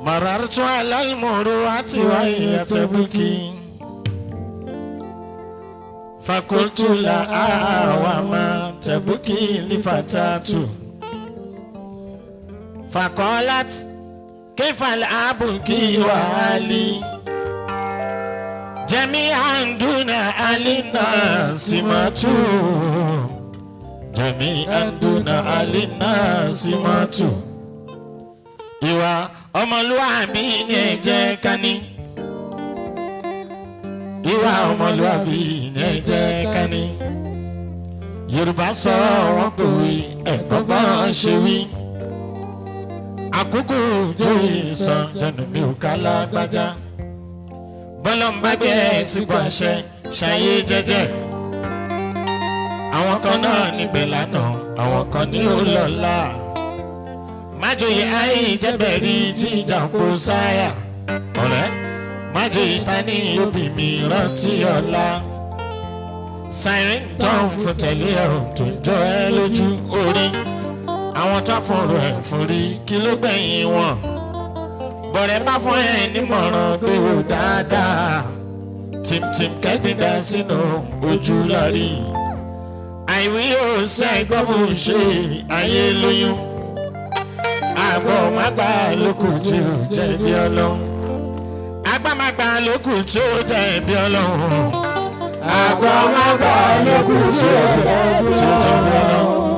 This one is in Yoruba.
مررت على المروءة وهي تبكي فقلت لها وما تبكي لفتاة فقالت كيف الأبكي وعلي جميعا دون علينا سماتو جميعا دون علينا سماتو ìwà ọmọlúwàbí ni ẹ jẹ́ ká ní ìwà ọmọlúwàbí ni ẹ jẹ́ ká ní Yorùbá sọ wọ́n pé ẹ̀kọ́ gbọ́n ṣe wí àkókò jóyè sàn dẹnu mi ò ká lágbájá bọ́lá ń bá gbé sípò àṣẹ ṣayé jẹ́jẹ́ àwọn kan náà níbẹ̀ lánàá àwọn kan ní ó lọ́la májòyè ayé ìjẹ́bẹ̀rí tí ìjà ń kó sáyà ọ̀rẹ́ májòyè ta ní òbí mi rántí ọ̀la siren tán fún tẹ̀lé ẹ̀rùn tó ń jọ ẹ́ lójú orí àwọn tó fọ̀rọ̀ ẹ̀ forí kí ló gbẹ̀yìn wọn bọ̀rẹ̀ bá fún ẹ̀ nímọ̀ràn pé ó dáadáa tìmtìm kẹ́gbìndà sínú ojú lọ́rí àìwí yóò sẹ́gbọ́n bó ṣe Ayeloyun àgbọ̀ mágbà lókù tí ó jẹ̀bi Ọlọ́run àgbà mágbà lókù tí ó jẹ̀bi Ọlọ́run àgbọ̀ mágbà lókù tí ó jẹ̀bi Ọlọ́run.